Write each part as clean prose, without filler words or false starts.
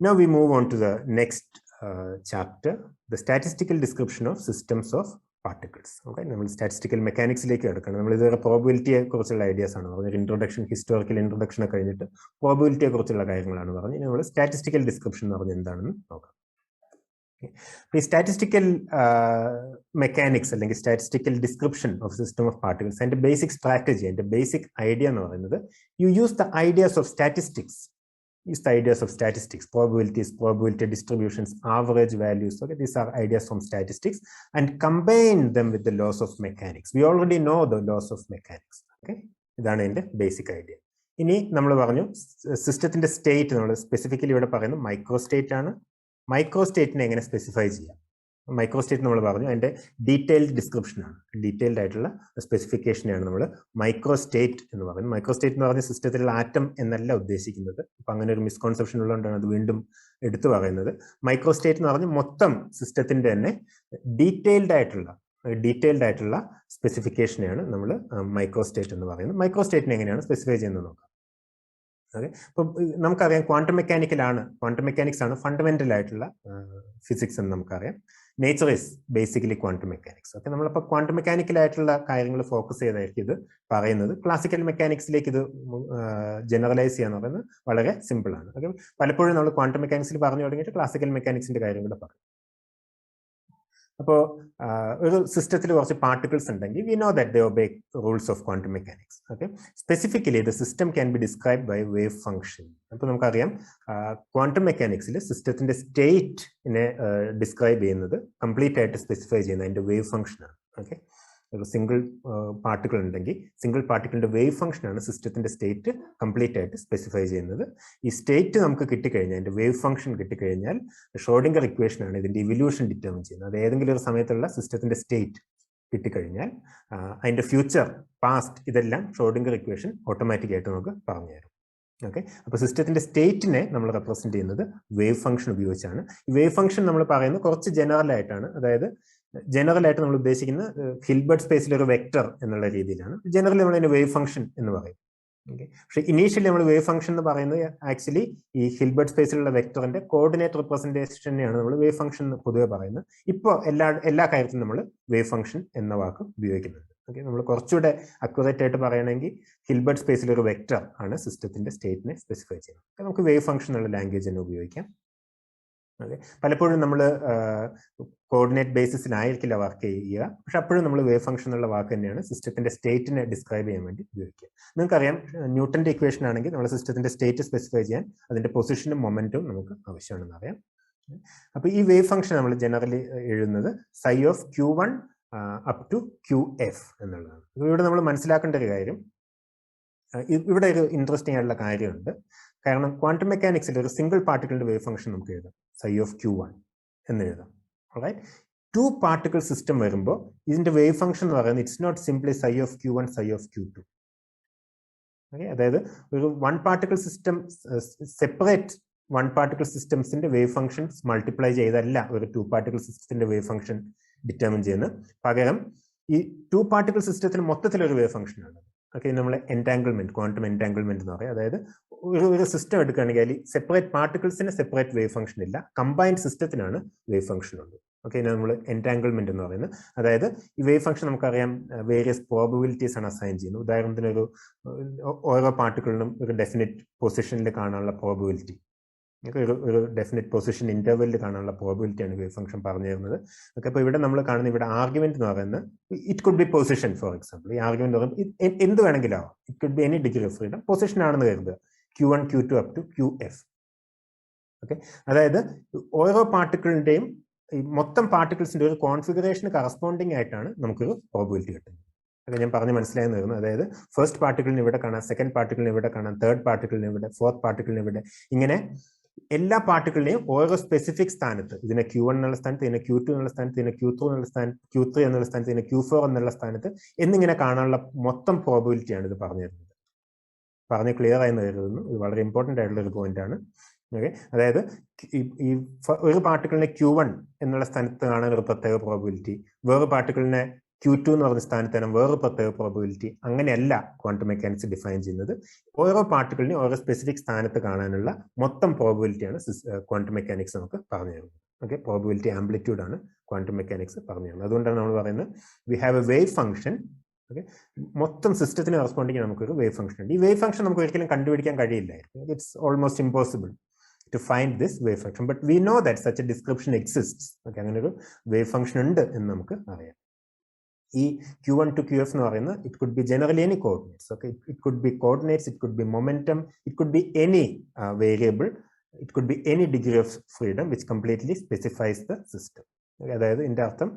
Now we move on to the next chapter, the statistical description of systems of particles. Okay, നമ്മൾ statistical മെക്കാനിക്സിലേക്ക് കിടക്കണം. നമ്മൾ ഇതുവരെ പ്രോബിലിറ്റിയെ കുറിച്ചുള്ള ideas ആണ് പറഞ്ഞത്. ഇൻട്രൊഡക്ഷൻ, ഹിസ്റ്റോറിക്കൽ ഇൻട്രൊഡക്ഷൻ ഒക്കെ കഴിഞ്ഞിട്ട് പ്രോബിലിറ്റിയെ കുറിച്ചുള്ള കാര്യങ്ങളാണ് പറഞ്ഞത്. നമ്മൾ സ്റ്റാറ്റിസ്റ്റിക്കൽ ഡിസ്ക്രിപ്ഷൻ എന്ന് പറഞ്ഞാൽ എന്താണെന്ന് നോക്കാം. ഈ സ്റ്റാറ്റിസ്റ്റിക്കൽ മെക്കാനിക്സ് അല്ലെങ്കിൽ statistical description of system of particles, അതിന്റെ ബേസിക് സ്ട്രാറ്റജി, അതിന്റെ ബേസിക് ഐഡിയ എന്ന് പറയുന്നത്, you use the ideas of statistics. Is the ideas of statistics, probabilities, probability distributions, average values. Okay, these are ideas from statistics, and combine them with the laws of mechanics. We already know the laws of mechanics. Okay, ഇതാണ് അതിന്റെ basic idea. ഇനി നമ്മൾ പറഞ്ഞു സിസ്റ്റത്തിന്റെ state, നമ്മൾ specifically ഇവിടെ പറയുന്നത് micro state ആണ്. മൈക്രോ സ്റ്റേറ്റിനെ എങ്ങനെ സ്പെസിഫൈ ചെയ്യാം? മൈക്രോ സ്റ്റേറ്റ് നമ്മൾ പറഞ്ഞു അതിന്റെ ഡീറ്റെയിൽഡ് ഡിസ്ക്രിപ്ഷൻ ആണ്, ഡീറ്റെയിൽഡ് ആയിട്ടുള്ള സ്പെസിഫിക്കേഷനെയാണ് നമ്മൾ മൈക്രോ സ്റ്റേറ്റ് എന്ന് പറയുന്നത്. മൈക്രോ സ്റ്റേറ്റ് എന്ന് പറഞ്ഞ സിസ്റ്റത്തിലുള്ള ആറ്റം എന്നല്ല ഉദ്ദേശിക്കുന്നത്. അപ്പൊ അങ്ങനെ ഒരു മിസ്കോൺസെപ്ഷൻ ഉള്ളതുകൊണ്ടാണ് അത് വീണ്ടും എടുത്തു പറയുന്നത്. മൈക്രോ സ്റ്റേറ്റ് എന്ന് പറഞ്ഞാൽ മൊത്തം സിസ്റ്റത്തിന്റെ തന്നെ ഡീറ്റെയിൽഡ് ആയിട്ടുള്ള സ്പെസിഫിക്കേഷനെയാണ് നമ്മൾ മൈക്രോ സ്റ്റേറ്റ് എന്ന് പറയുന്നത്. മൈക്രോ സ്റ്റേറ്റിനെ എങ്ങനെയാണ് സ്പെസിഫൈ ചെയ്യുന്നത് നോക്കാം. ഓക്കെ, അപ്പൊ നമുക്കറിയാം ക്വാണ്ടം മെക്കാനിക്സ് ആണ് ഫണ്ടമെന്റൽ ആയിട്ടുള്ള ഫിസിക്സ് എന്ന് നമുക്കറിയാം. Nature is basically quantum mechanics. Okay, നമ്മളിപ്പോൾ ക്വാണ്ടം മെക്കാനിക്കൽ ആയിട്ടുള്ള കാര്യങ്ങൾ ഫോക്കസ് ചെയ്തായിരിക്കും ഇത് പറയുന്നത്. ക്ലാസിക്കൽ മെക്കാനിക്സിലേക്ക് ഇത് ജനറലൈസ് ചെയ്യാന്ന് പറയുന്നത് വളരെ സിമ്പിൾ ആണ്. ഓക്കെ, പലപ്പോഴും നമ്മൾ ക്വാണ്ടം മെക്കാനിക്സിൽ പറഞ്ഞു തുടങ്ങിയിട്ട് ക്ലാസിക്കൽ മെക്കാനിക്സിന്റെ കാര്യം കൂടെ പറയും. അപ്പോൾ ഒരു സിസ്റ്റത്തിൽ കുറച്ച് പാർട്ടിക്കിൾസ് ഉണ്ടെങ്കിൽ we know that they obey rules of quantum mechanics. Okay, specifically the system can be describe by wave function. അപ്പോൾ നമുക്കറിയാം ക്വാണ്ടം മെക്കാനിക്സിൽ സിസ്റ്റത്തിന്റെ സ്റ്റേറ്റിനെ ഡിസ്ക്രൈബ് ചെയ്യുന്നത്, കംപ്ലീറ്റ് ആയിട്ട് സ്പെസിഫൈ ചെയ്യുന്നത് അതിന്റെ വേവ് ഫംഗ്ഷനാണ്. ഓക്കെ, ഒരു സിംഗിൾ പാർട്ടിക്കിൾ ഉണ്ടെങ്കിൽ സിംഗിൾ പാർട്ടിക്കിളിന്റെ വേവ് ഫംഗ്ഷനാണ് സിസ്റ്റത്തിന്റെ സ്റ്റേറ്റ് കംപ്ലീറ്റ് ആയിട്ട് സ്പെസിഫൈ ചെയ്യുന്നത്. ഈ സ്റ്റേറ്റ് നമുക്ക് കിട്ടിക്കഴിഞ്ഞാൽ, അതിന്റെ വേവ് ഫംഗ്ഷൻ കിട്ടിക്കഴിഞ്ഞാൽ ഷ്രോഡിംഗർ ഇക്വേഷനാണ് ഇതിന്റെ ഇവല്യൂഷൻ ഡിറ്റർമിൻ ചെയ്യുന്നത്. അത് ഏതെങ്കിലും ഒരു സമയത്തുള്ള സിസ്റ്റത്തിന്റെ സ്റ്റേറ്റ് കിട്ടിക്കഴിഞ്ഞാൽ അതിന്റെ ഫ്യൂച്ചർ, പാസ്റ്റ്, ഇതെല്ലാം ഷ്രോഡിംഗർ ഇക്വേഷൻ ഓട്ടോമാറ്റിക് ആയിട്ട് നമുക്ക് പറഞ്ഞു തരും. ഓക്കെ, അപ്പൊ സിസ്റ്റത്തിന്റെ സ്റ്റേറ്റിനെ നമ്മൾ റെപ്രസെന്റ് ചെയ്യുന്നത് വേവ് ഫംഗ്ഷൻ ഉപയോഗിച്ചാണ്. ഈ വേവ് ഫംഗ്ഷൻ നമ്മൾ പറയുന്നത് കുറച്ച് ജനറൽ ആയിട്ടാണ്. അതായത് ജനറൽ ആയിട്ട് നമ്മൾ ഉദ്ദേശിക്കുന്നത് ഹിൽബർട്ട് സ്പേസിൽ ഒരു വെക്ടർ എന്നുള്ള രീതിയിലാണ്. ജനറലി നമ്മൾ അതിന് വേവ് ഫംഗ്ഷൻ എന്ന് പറയും. ഓക്കെ, പക്ഷെ ഇനീഷ്യലി നമ്മൾ വേവ് ഫംഗ്ഷൻ എന്ന് പറയുന്നത് ആക്ച്വലി ഈ ഹിൽബർട്ട് സ്പേസിലുള്ള വെക്ടറിന്റെ കോർഡിനേറ്റ് റെപ്രസെന്റേഷനെയാണ് നമ്മൾ വേവ് ഫംഗ്ഷൻ എന്ന് പൊതുവെ പറയുന്നത്. ഇപ്പോൾ എല്ലാ കാര്യത്തിലും നമ്മൾ വേവ് ഫംഗ്ഷൻ എന്ന വാക്ക് ഉപയോഗിക്കുന്നുണ്ട്. ഓക്കെ, നമ്മൾ കുറച്ചുകൂടെ അക്യുറേറ്റ് ആയിട്ട് പറയണമെങ്കിൽ ഹിൽബർട്ട് സ്പേസിൽ ഒരു വെക്ടർ ആണ് സിസ്റ്റത്തിന്റെ സ്റ്റേറ്റിനെ സ്പെസിഫൈ ചെയ്യുന്നത്. നമുക്ക് വേവ് ഫംഗ്ഷൻ എന്നുള്ള ലാംഗ്വേജ് തന്നെ ഉപയോഗിക്കാം. ഓക്കെ, പലപ്പോഴും നമ്മൾ കോർഡിനേറ്റ് ബേസിസിലായിരിക്കില്ല വർക്ക് ചെയ്യുക, പക്ഷെ അപ്പോഴും നമ്മൾ വേവ് ഫംഗ്ഷൻ എന്നുള്ള വാക്ക് തന്നെയാണ് സിസ്റ്റത്തിന്റെ സ്റ്റേറ്റിനെ ഡിസ്ക്രൈബ് ചെയ്യാൻ വേണ്ടി ഉപയോഗിക്കുക. നിങ്ങൾക്കറിയാം ന്യൂട്ടന്റെ ഇക്വേഷൻ ആണെങ്കിൽ നമ്മൾ സിസ്റ്റത്തിന്റെ സ്റ്റേറ്റ് സ്പെസിഫൈ ചെയ്യാൻ അതിന്റെ പൊസിഷനും മൊമെന്റും നമുക്ക് ആവശ്യമാണെന്ന് അറിയാം. അപ്പൊ ഈ വേവ് ഫംഗ്ഷൻ നമ്മൾ ജനറലി എഴുതുന്നത് psi of q1 up to qf എന്നുള്ളതാണ്. ഇവിടെ നമ്മൾ മനസ്സിലാക്കേണ്ട ഒരു കാര്യം, ഇവിടെ ഒരു ഇൻട്രസ്റ്റിംഗ് ആയിട്ടുള്ള കാര്യമുണ്ട്. കാരണം ക്വാണ്ടം മെക്കാനിക്സിൽ ഒരു സിംഗിൾ പാർട്ടിക്കിളിന്റെ വേവ് ഫംഗ്ഷൻ നമുക്ക് എഴുതാം psi of q1 എന്ന് എഴുതാം. ഓൾറൈറ്റ്, 2 പാർട്ടിക്കിൾ സിസ്റ്റം വരുമ്പോൾ ഇതിന്റെ വേവ് ഫംഗ്ഷൻ എന്ന് പറയുന്നത് it's not simply psi of q1 psi of q2. Okay, അതായത് ഒരു 1 പാർട്ടിക്കിൾ സിസ്റ്റം സെപ്പറേറ്റ് 1 പാർട്ടിക്കിൾ സിസ്റ്റംസിന്റെ വേവ് ഫംഗ്ഷൻസ് മൾട്ടിപ്ലൈ ചെയ്തല്ല ഒരു 2 പാർട്ടിക്കിൾ സിസ്റ്റത്തിന്റെ വേവ് ഫംഗ്ഷൻ ഡിറ്റർമിൻ ചെയ്യുന്നത്. പകരം ഈ 2 പാർട്ടിക്കിൾ സിസ്റ്റത്തിന് മൊത്തത്തിലൊരു വേവ് ഫംഗ്ഷൻ ആണ്. ഓക്കെ, നമ്മൾ എൻറ്റാങ്കിൾമെന്റ്, ക്വാണ്ടം എൻറ്റാങ്കിൾമെന്റ് എന്ന് പറയും. അതായത് ഒരു സിസ്റ്റം എടുക്കുകയാണെങ്കിൽ അതിൽ സെപ്പറേറ്റ് പാർട്ടിക്കിൾസിന് സെപ്പറേറ്റ് വേവ് ഫംഗ്ഷൻ ഇല്ല, കമ്പൈൻഡ് സിസ്റ്റത്തിനാണ് വേവ് ഫംഗ്ഷൻ ഉണ്ട്. ഓക്കെ, നമ്മൾ എൻറ്റാങ്കിൾമെന്റ് എന്ന് പറയുന്നത്. അതായത് ഈ വേവ് ഫംഗ്ഷൻ നമുക്കറിയാം വേരിയസ് പ്രോബബിലിറ്റീസ് ആണ് അസൈൻ ചെയ്യുന്നത്. ഉദാഹരണത്തിന് ഓരോ പാർട്ടിക്കിളിനും ഒരു ഡെഫിനിറ്റ് പൊസിഷനിൽ കാണാനുള്ള പ്രോബബിലിറ്റി, ഒരു ഡെഫിനിറ്റ് പൊസിഷൻ ഇന്റർവെല്ലിൽ കാണാനുള്ള പ്രോബിലിറ്റിയാണ് വേവ് ഫംഗ്ഷൻ പറഞ്ഞു തരുന്നത്. ഓക്കെ, അപ്പോൾ ഇവിടെ നമ്മൾ കാണുന്ന ഇവിടെ ആർഗ്യുമെന്റ് എന്ന് പറയുന്നത് it could B position. For example, ഈ ആർഗ്യുമെന്റ് പറയുന്നത് എന്ത് വേണമെങ്കിലും ആവാം. It could B any degree of freedom. Position ആണെന്ന് കരുതുക q1 q2 up to qf. Okay, അതായത് ഓരോ പാർട്ടിക്കിളിന്റെയും മൊത്തം പാർട്ടിക്കിൾസിന്റെ ഒരു കോൺഫിഗറേഷന് കറസ്പോണ്ടിങ് ആയിട്ടാണ് നമുക്കൊരു പ്രോബിലിറ്റി കിട്ടുന്നത്. അതൊക്കെ ഞാൻ പറഞ്ഞ് മനസ്സിലായെന്ന് വരുന്നത്. അതായത് ഫസ്റ്റ് പാർട്ടിക്കിളിന് ഇവിടെ കാണാം, സെക്കൻഡ് പാർട്ടിക്കിളിന് ഇവിടെ കാണാം, തേർഡ് പാർട്ടിക്കിളിന് ഇവിടെ, ഫോർത്ത് പാർട്ടിക്കിളിന് ഇവിടെ, ഇങ്ങനെ എല്ലാ പാർട്ടിക്കിളിനെയും ഓരോ സ്പെസിഫിക് സ്ഥാനത്ത്, ഇതിനെ q1 എന്നുള്ള സ്ഥാനത്ത്, ഇതിനെ q2 എന്നുള്ള സ്ഥാനത്ത്, ഇതിനെ q3 എന്നുള്ള സ്ഥാനത്ത്, q3 എന്നുള്ള സ്ഥാനത്ത്, ഇതിനെ q4 എന്നുള്ള സ്ഥാനത്ത് എന്നിങ്ങനെ കാണാനുള്ള മൊത്തം പ്രോബിലിറ്റിയാണ് ഇത് പറഞ്ഞു തരുന്നത്. പറഞ്ഞ് ക്ലിയർ ആയെന്ന് കരുതുന്നു. ഇത് വളരെ ഇമ്പോർട്ടൻ്റ് ആയിട്ടുള്ള ഒരു പോയിന്റ് ആണ്. ഓക്കെ, അതായത് ഈ ഒരു പാർട്ടിക്കിളിനെ q1 എന്നുള്ള സ്ഥാനത്ത് കാണാൻ ഒരു പ്രത്യേക പ്രോബിലിറ്റി, വേറെ പാർട്ടിക്കിളിനെ Q2 എന്ന് പറയുന്ന സ്ഥാനത്ത് വേറെ പ്രത്യേക പ്രോബബിലിറ്റി, അങ്ങനെയല്ല ക്വാണ്ടം മെക്കാനിക്സ് ഡിഫൈൻ ചെയ്യുന്നത്. ഓരോ പാർട്ടിക്കിളിനെയും ഓരോ സ്പെസിഫിക് സ്ഥാനത്ത് കാണാനുള്ള മൊത്തം പ്രോബബിലിറ്റിയാണ് ക്വാണ്ടം മെക്കാനിക്സ് നമുക്ക് പറഞ്ഞു തരുന്നത്. ഓക്കെ, പ്രോബബിലിറ്റി ആംപ്ലിറ്റ്യൂഡ് ആണ് ക്വാണ്ടം മെക്കാനിക്സ് പറഞ്ഞു തരുന്നത്. അതുകൊണ്ടാണ് നമ്മൾ പറയുന്നത് we have A wave function. Okay, മൊത്തം സിസ്റ്റത്തിന് കറസ്പോണ്ടിങ് നമുക്കൊരു വേവ് ഫംഗ്ഷൻ ഉണ്ട്. ഈ വേവ് ഫംഗ്ഷൻ നമുക്ക് ഒരിക്കലും കണ്ടുപിടിക്കാൻ കഴിയില്ലായിരുന്നു. It's almost impossible to find this wave function, but we know that such a description exists. Okay, അങ്ങനെ ഒരു വേവ് ഫംഗ്ഷൻ ഉണ്ട് എന്ന് നമുക്ക് അറിയാം. ഈ Q1 to QF എന്ന് പറയുന്നത് it could be generally any coordinates. Okay, it could be coordinates, it could be momentum, it could be any variable, it could be any degree of freedom which completely specifies the system. അതായത് ഇതിന്റെ അർത്ഥം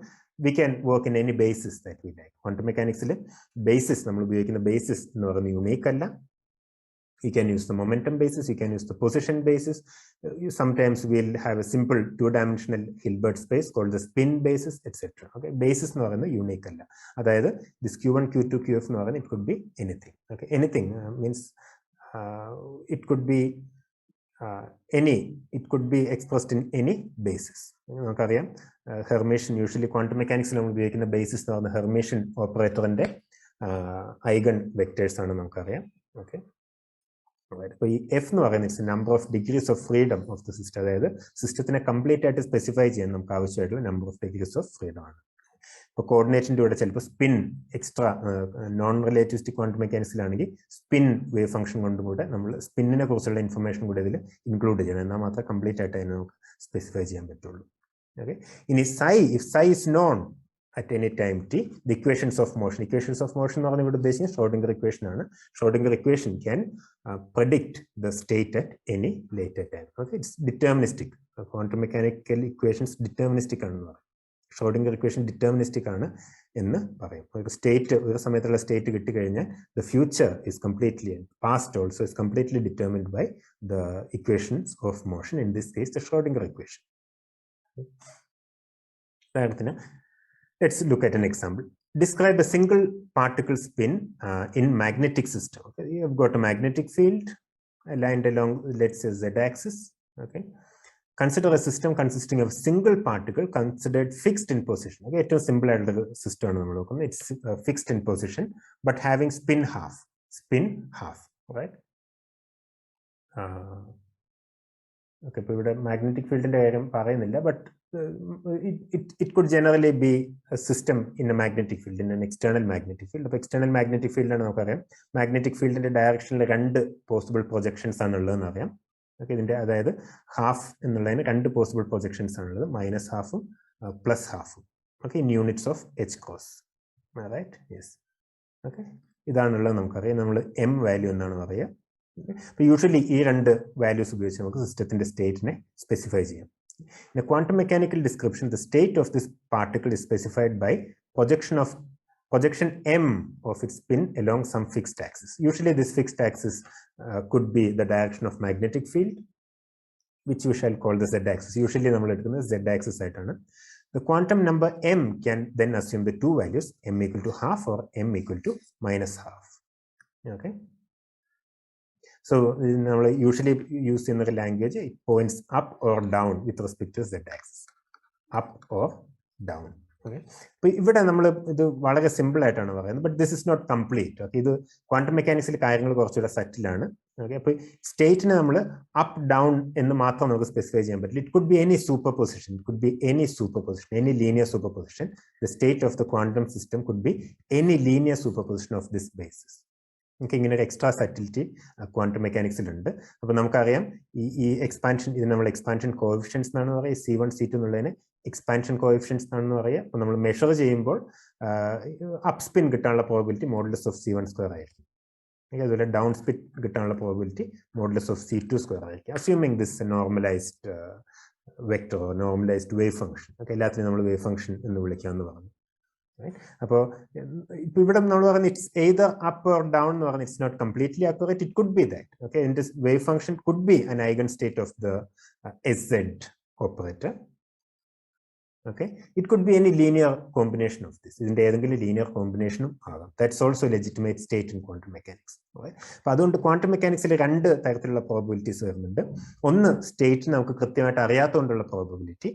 we can work in any basis that we like. Quantum മെക്കാനിക്സിൽ basis, നമ്മൾ ഉപയോഗിക്കുന്ന basis എന്ന് പറയുന്നത് unique അല്ല. You can use the momentum basis, you can use the position basis. Sometimes we'll have a simple two-dimensional Hilbert space called the spin basis, etc. Okay, basis എന്ന് പറയുന്നത് unique അല്ല. അതായത് this Q1, Q2, QF എന്ന് പറയുന്നത് it could be anything. Okay, anything means it could be it could be expressed in any basis. നമുക്കറിയാം Hermitian, usually quantum മെക്കാനിക്സിൽ നമ്മൾ ഉപയോഗിക്കുന്ന ബേസിസ് എന്ന് പറയുന്നത് ഹെർമേഷ്യൻ ഓപ്പറേറ്ററിന്റെ ഐഗൺ വെക്ടേഴ്സ് ആണ് നമുക്കറിയാം. ഓക്കെ, അപ്പോൾ ഈ എഫ് എന്ന് പറയുന്നത് it's number of degrees of freedom of the system. അതായത് സിസ്റ്റത്തിനെ കംപ്ലീറ്റ് ആയിട്ട് സ്പെസിഫൈ ചെയ്യാൻ നമുക്ക് ആവശ്യമായിട്ടുള്ള number of degrees of freedom ആണ്. ഇപ്പോൾ കോർഡിനേറ്റിന്റെ കൂടെ ചിലപ്പോൾ spin extra, non relativistic quantum മെക്കാനിക്സിലാണെങ്കിൽ സ്പിൻ വേവ് ഫംഗ്ഷൻ കൊണ്ടും കൂടെ നമ്മൾ സ്പിന്നിനെ കുറിച്ചുള്ള ഇൻഫർമേഷൻ കൂടെ ഇതിൽ ഇൻക്ലൂഡ് ചെയ്യണം. എന്നാൽ മാത്രമേ കംപ്ലീറ്റ് ആയിട്ട് അതിനെ നമുക്ക് സ്പെസിഫൈ ചെയ്യാൻ പറ്റുള്ളൂ. ഓക്കെ, ഇനി if psi is known at any time t, the equations of motion എന്ന് പറഞ്ഞാൽ ഇവിടെ ഉദ്ദേശിക്കുന്നത് ഷ്രോഡിംഗർ ഇക്വേഷൻ ആണ്. Schrödinger equation can predict the state at any later time. Okay, it's deterministic. Quantum mechanical equations deterministic ആണെന്ന് പറയും. Schrödinger equation deterministic ആണ് എന്ന് പറയും. ഒരു സ്റ്റേറ്റ്, ഒരു സമയത്തുള്ള സ്റ്റേറ്റ് കിട്ടിക്കഴിഞ്ഞാൽ the future is completely, past also is completely determined by the equations of motion, in this case the Schrodinger equation. Let's look at an example. Describe a single particle spin in magnetic system. Okay, you have got a magnetic field aligned along, let's say, z-axis. Okay, consider a system consisting of a single particle considered fixed in position. Okay, it's a simple system. It's fixed in position, but having spin half, right? Okay, so ഇവിടെ magnetic field ന്റെ കാര്യം പറയുന്നില്ല, but it could generally be a system in a magnetic field, in an external magnetic field. അപ്പോൾ external magnetic field ആണ് നമുക്കറിയാം. magnetic field ന്റെ ഡയറക്ഷനിൽ രണ്ട് പോസിബിൾ പ്രൊജക്ഷൻസ് ആണുള്ളതെന്ന് അറിയാം. ഓക്കെ, ഇതിന്റെ അതായത് ഹാഫ് എന്നുള്ളതിന് രണ്ട് പോസിബിൾ പ്രൊജക്ഷൻസ് ആണുള്ളത്, -half-ഉം +half-ഉം. Okay, in units of H cross, right? Yes. Okay, ഇതാണുള്ളത് നമുക്കറിയാം. നമ്മൾ എം വാല്യൂ എന്നാണ് പറയുക. അപ്പോൾ യൂഷ്വലി ഈ രണ്ട് വാല്യൂസ് ഉപയോഗിച്ച് നമുക്ക് സിസ്റ്റത്തിന്റെ സ്റ്റേറ്റിനെ സ്പെസിഫൈ ചെയ്യാം. In a quantum mechanical description, the state of this particle is specified by projection m of its spin along some fixed axis. Usually this fixed axis could be the direction of magnetic field, which we shall call the z-axis. Usually നമ്മൾ എടുക്കുന്നത് z-axis ആയിട്ടാണ്. The quantum number m can then assume the two values, m equal to half or m equal to -half. Okay, so നമ്മൾ usually use in the language, it points up or down with respect to z-axis, up or down. Okay, അപ്പോൾ ഇവിടെ നമ്മൾ ഇത് വളരെ simple ആയിട്ടാണ് പറയുന്നത്, but this is not complete. Okay, ഇത് quantum മെക്കാനിക്സിൽ കാര്യങ്ങൾ കുറച്ചുകൂടെ സെറ്റിലാണ്. ഓക്കെ, അപ്പോൾ സ്റ്റേറ്റിനെ നമ്മൾ അപ്പ് ഡൗൺ എന്ന് മാത്രം നമുക്ക് സ്പെസിഫൈ ചെയ്യാൻ പറ്റില്ല. It could B any super position, it could B any super position, any linear super position. The state of the quantum system could B any linear super position of this basis. നമുക്ക് ഇങ്ങനെ ഒരു extra സെറ്റിലിറ്റി quantum മെക്കാനിക്സിലുണ്ട്. അപ്പോൾ നമുക്കറിയാം ഈ expansion, ഇത് നമ്മൾ expansion coefficients എന്നാണ് പറയുക. C1 C2 എന്നുള്ളതിന് എക്സ്പാൻഷൻ കോഎഫിഷ്യൻസ് എന്നാണെന്ന് പറയുക. അപ്പോൾ നമ്മൾ മെഷർ ചെയ്യുമ്പോൾ അപ്പ് സ്പിൻ കിട്ടാനുള്ള പ്രോബിലിറ്റി മോഡുലസ് ഓഫ് C1² ആയിരിക്കും. അതുപോലെ ഡൗൺ സ്പിൻ കിട്ടാനുള്ള പ്രോബിലിറ്റി മോഡുലസ് ഓഫ് C2² ആയിരിക്കും. Assuming this normalised vector, normalised wave function. Okay, എല്ലാത്തിനും നമ്മൾ വേവ് ഫംഗ്ഷൻ എന്ന് വിളിക്കാമെന്ന് പറഞ്ഞു. അപ്പോൾ ഇപ്പൊ ഇവിടെ നമ്മൾ പറയുന്നത് it's either up or down എന്ന് പറഞ്ഞാൽ it's not completely accurate. It could be that. Okay, ഇതിന്റെ wave function could be an eigen state of the SZ operator. Okay, it could be any linear combination of this. ഇതിന്റെ ഏതെങ്കിലും linear കോമ്പിനേഷനും ആകാം. That's also legitimate state in quantum mechanics. അപ്പോൾ അതുകൊണ്ട് quantum മെക്കാനിക്സിൽ രണ്ട് തരത്തിലുള്ള പ്രോബബിലിറ്റീസ് വരുന്നുണ്ട്. ഒന്ന് സ്റ്റേറ്റ് നമുക്ക് കൃത്യമായിട്ട് അറിയാത്തതുകൊണ്ടുള്ള പ്രോബബിലിറ്റി,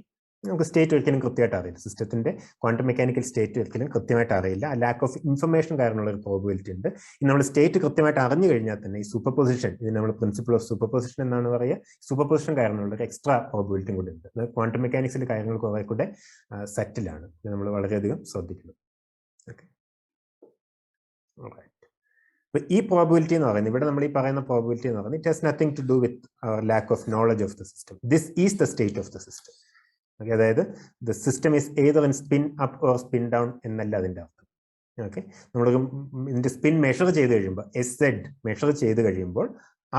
നമുക്ക് സ്റ്റേറ്റ് ഒരിക്കലും കൃത്യമായിട്ട് അറിയില്ല. സിസ്റ്റത്തിന്റെ ക്വാണ്ടം മെക്കാനിക്കൽ സ്റ്റേറ്റ് ഒരിക്കലും കൃത്യമായിട്ട് അറിയില്ല. ലാക്ക് ഓഫ് ഇൻഫർമേഷൻ കാരണമുള്ള ഒരു പ്രോബിലിറ്റി ഉണ്ട്. ഇനി നമ്മൾ സ്റ്റേറ്റ് കൃത്യമായിട്ട് അറിഞ്ഞു കഴിഞ്ഞാൽ തന്നെ ഈ സൂപ്പർ പൊസിഷൻ, ഇത് നമ്മൾ പ്രിൻസിപ്പിൾ ഓഫ് സൂപ്പർ പൊസിഷൻ എന്നാണ് പറയുക. സൂപ്പർ പൊസിഷൻ കാരണമുള്ള ഒരു എക്സ്ട്രാ പ്രോബിലിറ്റിയും കൂടി ഉണ്ട്. ക്വാണ്ടം മെക്കാനിക്സിലെ കാര്യങ്ങൾ കുറെ കൂടെ സെറ്റിലാണ്. നമ്മൾ വളരെയധികം ശ്രദ്ധിക്കണം. ഓക്കെ, ഈ പ്രോബിലിറ്റി എന്ന് പറയുന്നത്, ഇവിടെ നമ്മൾ ഈ പറയുന്ന പ്രോബിലിറ്റി എന്ന് പറയുന്നത്, it has nothing to do with lack of knowledge of the system. This is the state of the system. അതായത് the system is either in spin up or spin down എന്നല്ല അതിൻ്റെ അർത്ഥം. ഓക്കെ, നമ്മൾ ഇതിന്റെ spin measure ചെയ്ത് കഴിയുമ്പോൾ, SZ measure ചെയ്ത് കഴിയുമ്പോൾ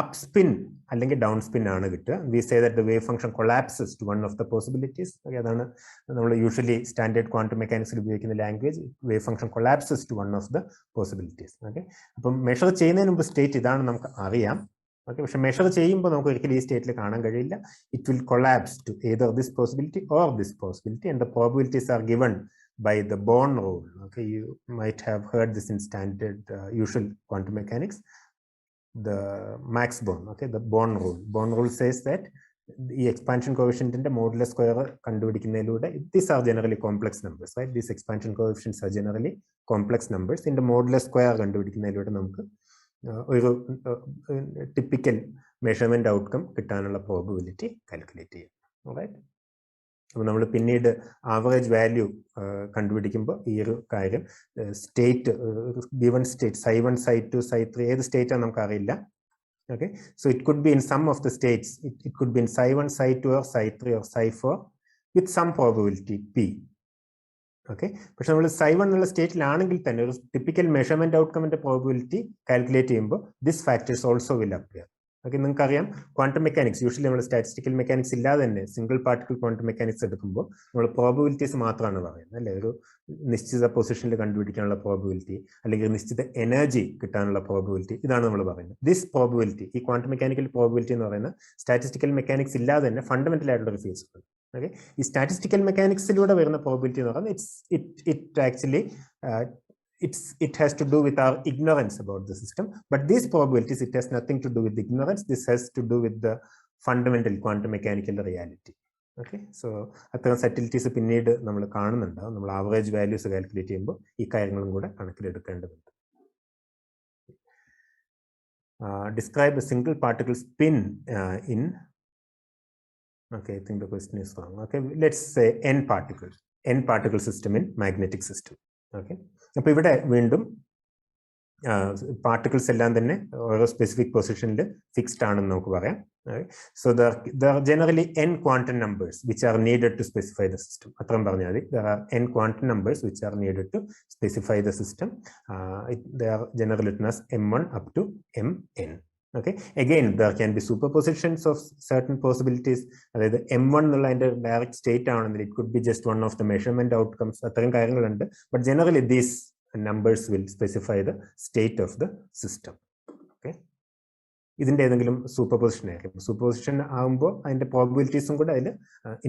അപ്പ് സ്പിൻ അല്ലെങ്കിൽ ഡൗൺ സ്പിൻ ആണ് കിട്ടുക. We say that the wave function collapses to one of the possibilities. അതാണ് നമ്മൾ യൂഷ്വലി സ്റ്റാൻഡേർഡ് ക്വാണ്ടം മെക്കാനിക്സിൽ ഉപയോഗിക്കുന്ന language. Wave function collapses to one of the possibilities. Okay, അപ്പം മെഷർ ചെയ്യുന്നതിന് മുമ്പ് സ്റ്റേറ്റ് ഇതാണ് നമുക്ക് അറിയാം. ഓക്കെ, പക്ഷെ മെഷർ ചെയ്യുമ്പോൾ നമുക്ക് ഒരിക്കലും ഈ സ്റ്റേറ്റിൽ കാണാൻ കഴിയില്ല. It will collapse to either this possibility or this possibility, and the probabilities are given by the Born rule. Okay, you might have heard this in standard usual quantum mechanics, the Max Born. Okay, the Born rule. Born rule says that the expansion coefficient in the modulus square കണ്ടുപിടിക്കുന്നതിലൂടെ, these are generally complex numbers, right? These expansion coefficients are generally complex numbers. In the modulus square കണ്ടുപിടിക്കുന്നതിലൂടെ നമുക്ക് ഒരു typical measurement outcome കിട്ടാനുള്ള probability calculate ചെയ്യാം. Right, അപ്പോൾ നമ്മൾ പിന്നീട് average value കണ്ടുപിടിക്കുമ്പോൾ ഈ ഒരു കാര്യം state, given state psi1 psi2 psi3 ഏത് സ്റ്റേറ്റ് ആണ് നമുക്ക് അറിയില്ല. Okay, so it could be in some of the states. It could be in psi1 psi2 or psi3 or psi4 with some probability p. Okay, പക്ഷെ നമ്മൾ psi1 എന്നുള്ള സ്റ്റേറ്റിലാണെങ്കിൽ തന്നെ ഒരു ടിപ്പിക്കൽ മെഷർമെന്റ് ഔട്ട്കമിന്റെ പ്രോബിലിറ്റി കാൽക്കുലേറ്റ് ചെയ്യുമ്പോൾ this factors also will appear. Okay, നിങ്ങൾക്കറിയാം quantum mechanics usually നമ്മൾ സ്റ്റാറ്റിസ്റ്റിക്കൽ മെക്കാനിക്സ് ഇല്ലാതെ തന്നെ സിംഗിൾ പാർട്ടിക്കിൾ ക്വാണ്ടം മെക്കാനിക്സ് എടുക്കുമ്പോൾ നമ്മൾ പ്രോബിലിറ്റീസ് മാത്രമാണ് പറയുന്നത്, അല്ലെ? ഒരു നിശ്ചിത പൊസിഷനിൽ കണ്ടുപിടിക്കാനുള്ള പ്രോബിലിറ്റി അല്ലെങ്കിൽ നിശ്ചിത എനർജി കിട്ടാനുള്ള പ്രോബിലിറ്റി, ഇതാണ് നമ്മൾ പറയുന്നത്. ദിസ് പ്രോബിലിറ്റി, ഈ ക്വാണ്ടം മെക്കാനിക്കൽ പ്രോബിലിറ്റി എന്ന് പറയുന്നത് സ്റ്റാറ്റിസ്റ്റിക്കൽ മെക്കാനിക്സ് ഇല്ലാതെ തന്നെ ഫണ്ടമെന്റൽ ആയിട്ടുള്ള ഒരു ഫീൽഡ് ആണ്. ഓക്കെ, ഈ സ്റ്റാറ്റിസ്റ്റിക്കൽ മെക്കാനിക്സിലൂടെ വരുന്ന പ്രോബിലിറ്റി എന്ന് പറയുന്നത് it actually it has to do with our ignorance about the system, but these probabilities, it has nothing to do with ignorance. This has to do with the fundamental quantum mechanical reality. Okay, so അത്തരം സെറ്റിലിറ്റീസ് പിന്നീട് നമ്മൾ കാണുന്നുണ്ടാവും. നമ്മൾ average values calculate ചെയ്യുമ്പോൾ ഈ കാര്യങ്ങളും കൂടെ കണക്കിലെടുക്കേണ്ടതുണ്ട്. Describe a single particle spin in, okay, I think the question is wrong. Okay, let's say n particle system in magnetic system. Okay, അപ്പോൾ ഇവിടെ വീണ്ടും പാർട്ടിക്കിൾസ് എല്ലാം തന്നെ ഓരോ സ്പെസിഫിക് പൊസിഷനിൽ ഫിക്സ്ഡ് ആണെന്ന് നമുക്ക് പറയാം. So there are generally n quantum numbers which are needed to specify the system. അത്രയും പറഞ്ഞാൽ മതി. There are n quantum numbers which are needed to specify the system. They are generally written as m1 up to mn. Okay, again there can be superpositions of certain possibilities. അതായത് m1 എന്നുള്ള അതിന്റെ direct state ആണെങ്കിൽ it could be just one of the measurement outcomes. അത്രയും കാര്യങ്ങളുണ്ട്. But generally these numbers will specify the state of the system. Okay, ഇതിന്റെ ഏതെങ്കിലും superposition ആയിരിക്കും. Superposition ആകുമ്പോൾ അതിന്റെ പ്രോബിലിറ്റീസും കൂടെ അതിൽ